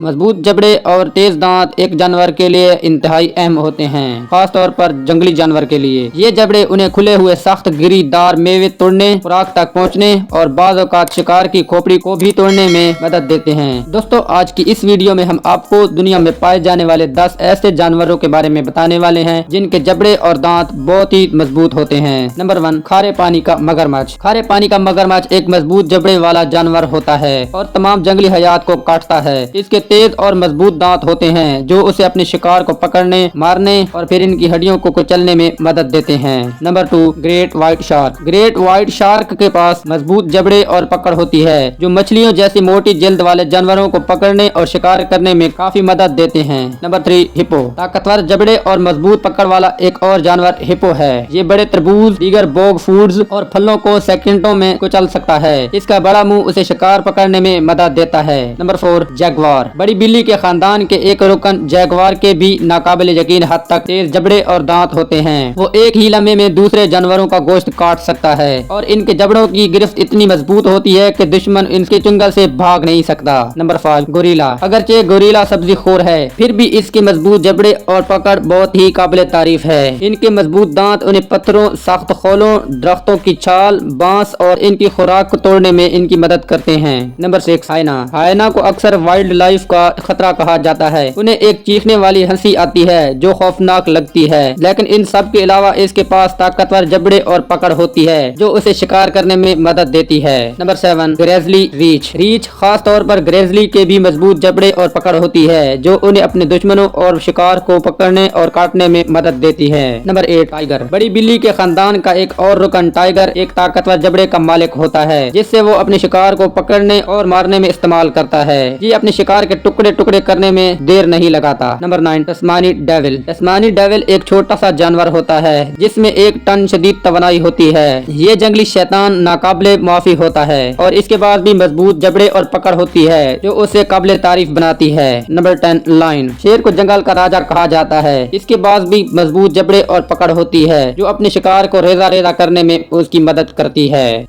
मजबूत जबड़े और तेज दांत एक जानवर के लिए इंतहाई अहम होते हैं, खास तौर पर जंगली जानवर के लिए। ये जबड़े उन्हें खुले हुए सख्त गिरीदार मेवे तोड़ने, खुराक तक पहुंचने और बाज़ औक़ात शिकार की खोपड़ी को भी तोड़ने में मदद देते हैं। दोस्तों, आज की इस वीडियो में हम आपको दुनिया में पाए जाने वाले 10 ऐसे जानवरों के बारे में बताने वाले हैं जिनके जबड़े और दांत बहुत ही मजबूत होते हैं। नंबर 1, खारे पानी का मगरमच्छ। खारे पानी का मगरमच्छ एक मजबूत जबड़े वाला जानवर होता है और तमाम जंगली हयात को काटता है। इसके तेज और मजबूत दांत होते हैं जो उसे अपने शिकार को पकड़ने, मारने और फिर इनकी हड्डियों को कुचलने में मदद देते हैं। Number 2, great white shark. Great white shark के पास मजबूत जबड़े और पकड़ होती है जो मछलियों जैसी मोटी जल्द वाले जानवरों को पकड़ने और शिकार करने में काफी मदद देते हैं। Number 3, hippo. ताकतवर जबड़े और मजबूत पकड़ वाला एक और जानवर हिप्पो है। ये बड़े तरबूज, दीगर बोग फूड्स और फलों को सेकंडों में कुचल सकता है। इसका बड़ा मुंह उसे शिकार पकड़ने में मदद देता है। Number 4, Jaguar. बड़ी बिल्ली के खानदान के एक रुकन जैगवार के भी नाकाबिल यकीन हद तक तेज जबड़े और दांत होते हैं। वो एक ही लम्हे में दूसरे जानवरों का गोश्त काट सकता है और इनके जबड़ों की गिरफ्त इतनी मजबूत होती है कि दुश्मन इनके चुंगल से भाग नहीं सकता। Number 5, gorilla. अगरचे गोरिल्ला सब्जी खोर है, फिर भी इसके मजबूत जबड़े और पकड़ बहुत ही काबिल तारीफ है। इनके मजबूत दांत उन्हें पत्थरों, सख्त खोलों, दरख्तों की छाल, बांस और इनकी खुराक को तोड़ने में इनकी मदद करते हैं। नंबर 6, हायना। हायना को अक्सर वाइल्ड लाइफ का खतरा कहा जाता है। उन्हें एक चीखने वाली हंसी आती है जो खौफनाक लगती है, लेकिन इन सब के अलावा इसके पास ताकतवर जबड़े और पकड़ होती है जो उसे शिकार करने में मदद देती है। नंबर 7, ग्रेजली रीछ। रीछ खास तौर पर ग्रेजली के भी मजबूत जबड़े और पकड़ होती है जो उन्हें अपने दुश्मनों और शिकार को पकड़ने और काटने में मदद देती है। Number 8, tiger. बड़ी बिल्ली के खानदान का एक और रुकन टाइगर एक ताकतवर जबड़े का मालिक होता है जिससे वो अपने शिकार को पकड़ने और मारने में इस्तेमाल करता है। ये अपने शिकार के टुकड़े टुकड़े करने में देर नहीं लगाता। Number 9, Tasmanian devil. Tasmanian devil एक छोटा सा जानवर होता है जिसमें 1 टन शदीद तवानाई होती है। ये जंगली शैतान नाकाबिले माफी होता है और इसके बाद भी मजबूत जबड़े और पकड़ होती है जो उसे काबिले तारीफ बनाती है। Number 10, lion. शेर को जंगल का राजा कहा जाता है। इसके पास भी मजबूत जबड़े और पकड़ होती है जो अपने शिकार को रेजा रेजा करने में उसकी मदद करती है।